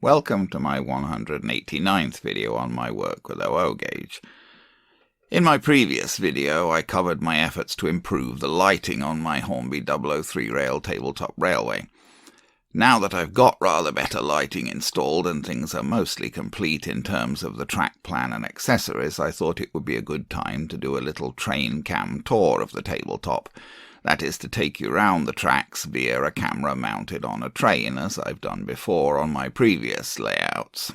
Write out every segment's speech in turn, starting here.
Welcome to my 189th video on my work with OO gauge. In my previous video I covered my efforts to improve the lighting on my Hornby Dublo 3-rail tabletop railway. Now that I've got rather better lighting installed and things are mostly complete in terms of the track plan and accessories, I thought it would be a good time to do a little train cam tour of the tabletop. That is to take you round the tracks via a camera mounted on a train, as I've done before on my previous layouts.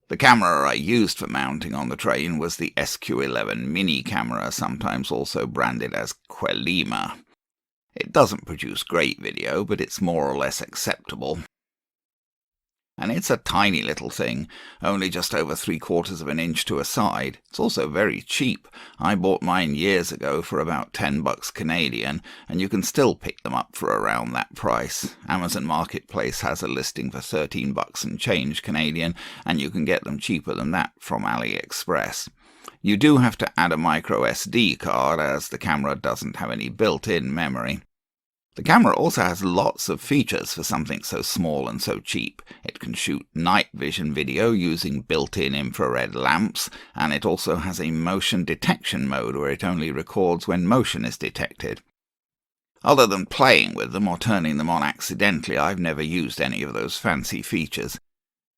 The camera I used for mounting on the train was the SQ11 mini camera, sometimes also branded as Quelima. It doesn't produce great video, but it's more or less acceptable. And it's a tiny little thing, only just over 3/4 of an inch to a side. It's also very cheap. I bought mine years ago for about $10 Canadian, and you can still pick them up for around that price. Amazon Marketplace has a listing for $13 and change Canadian, and you can get them cheaper than that from AliExpress. You do have to add a micro SD card, as the camera doesn't have any built-in memory. The camera also has lots of features for something so small and so cheap. It can shoot night vision video using built-in infrared lamps, and it also has a motion detection mode where it only records when motion is detected. Other than playing with them or turning them on accidentally, I've never used any of those fancy features.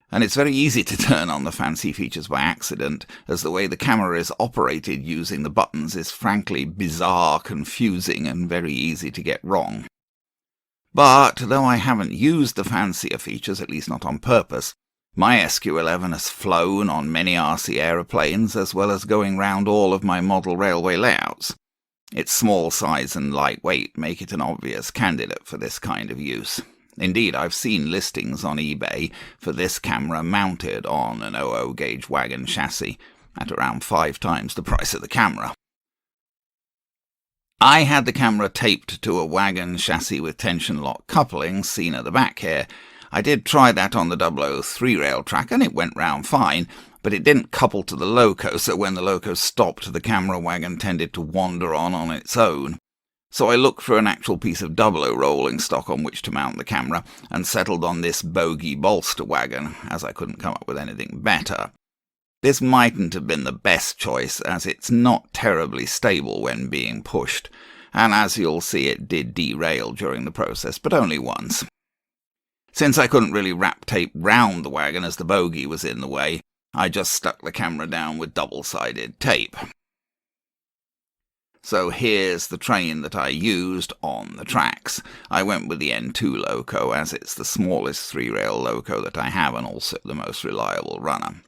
And it's very easy to turn on the fancy features by accident, as the way the camera is operated using the buttons is frankly bizarre, confusing, and very easy to get wrong. But, though I haven't used the fancier features, at least not on purpose, my SQ11 has flown on many RC aeroplanes, as well as going round all of my model railway layouts. Its small size and lightweight make it an obvious candidate for this kind of use. Indeed, I've seen listings on eBay for this camera mounted on an OO gauge wagon chassis at around 5 times the price of the camera. I had the camera taped to a wagon chassis with tension lock couplings seen at the back here. I did try that on the Dublo 3-rail track and it went round fine, but it didn't couple to the loco, so when the loco stopped the camera wagon tended to wander on its own. So I looked for an actual piece of Dublo rolling stock on which to mount the camera, and settled on this bogie bolster wagon, as I couldn't come up with anything better. This mightn't have been the best choice, as it's not terribly stable when being pushed, and as you'll see it did derail during the process, but only once. Since I couldn't really wrap tape round the wagon as the bogie was in the way, I just stuck the camera down with double-sided tape. So here's the train that I used on the tracks. I went with the N2 loco, as it's the smallest 3-rail loco that I have and also the most reliable runner.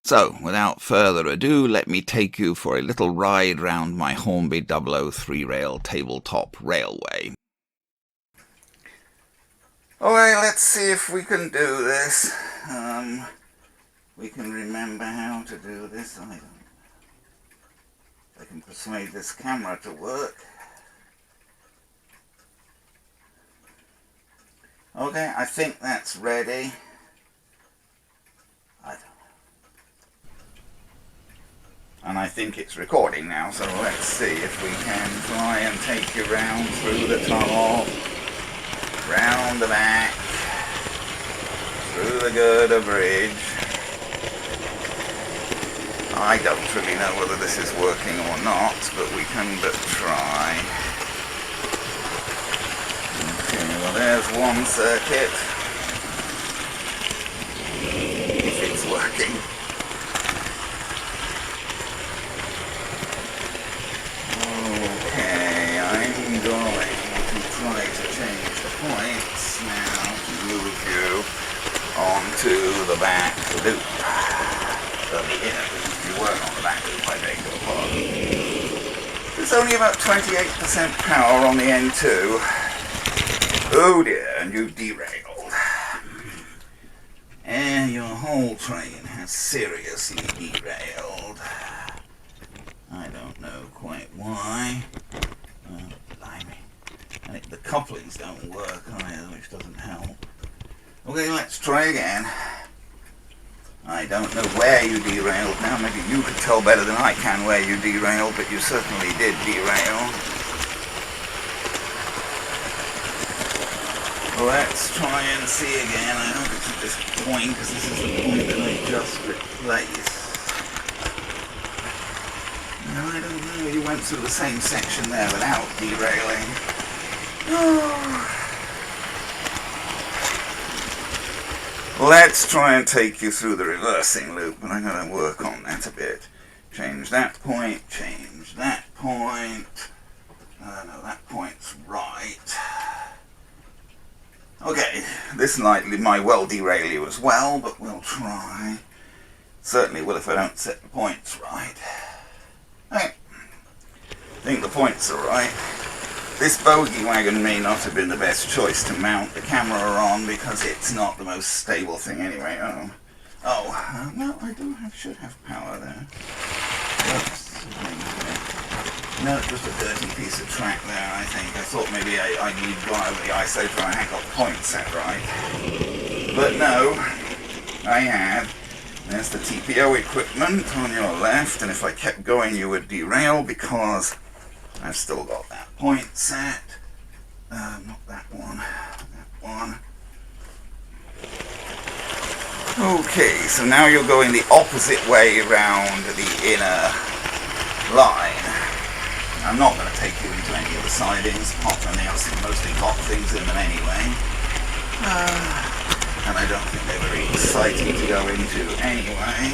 So, without further ado, let me take you for a little ride round my Hornby Dublo 3-rail tabletop railway. Okay, let's see if we can do this. We can remember how to do this. I can persuade this camera to work. Okay, I think that's ready. I don't know. And I think it's recording now, so let's see if we can try and take you round through the tunnel, round the back, through the girder bridge. I don't really know whether this is working or not, but we can but try. Okay, well there's one circuit. If it's working. Okay, I'm going to try to change the points now to move you onto the back loop. The inner loop. You weren't on the back loop, I beg your pardon. There's only about 28% power on the N2. Oh dear, and you've derailed. And your whole train has seriously derailed. I don't know quite why. Blimey. And the couplings don't work either, which doesn't help. Okay, let's try again. I don't know where you derailed now. Maybe you could tell better than I can where you derailed, but you certainly did derail. Let's try and see again. I hope it's at this point, because this is the point that I just replaced. No, I don't know. You went through the same section there without derailing. Oh. Let's try and take you through the reversing loop, but I'm going to work on that a bit. Change that point, change that point. No, that point's right. Okay, this might well derail you as well, but we'll try. Certainly will if I don't set the points right. Okay, I think the points are right. This bogey wagon may not have been the best choice to mount the camera on because it's not the most stable thing anyway. No, I should have power there. Oops. No, just a dirty piece of track there, I think. I thought maybe I need one over the ISO try and I got the points set right. But no, I had. There's the TPO equipment on your left, and if I kept going you would derail because I've still got that point set. Not that one. That one. Okay, so now you're going the opposite way around the inner line. I'm not going to take you into any of the sidings, apart from the else mostly got things in them anyway. And I don't think they're very exciting to go into anyway.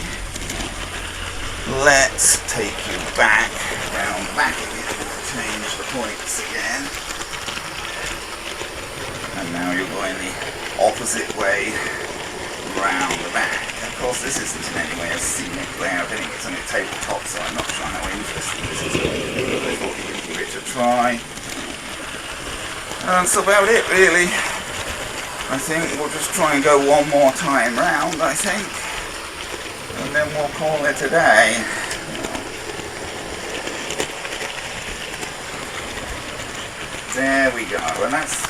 Let's take you back, round the back again, to change the points again. And now you're going the opposite way round the back. Of course, this isn't in any way a scenic layout. I think it's only a tabletop, so I'm not sure how interesting this is going to be, but I thought you could give it a try. And that's about it, really. I think we'll just try and go one more time round, I think. And then we'll call it a day. There we go. And that's,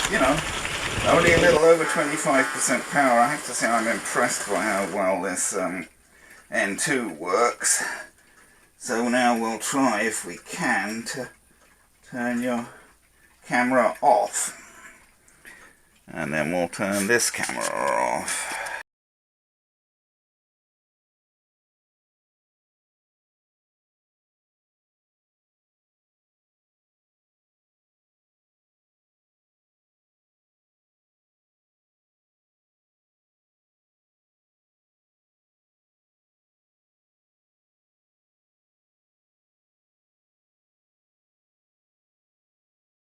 only a little over 25% power. I have to say I'm impressed by how well this N2 works. So now we'll try, if we can, to turn your camera off. And then we'll turn this camera off.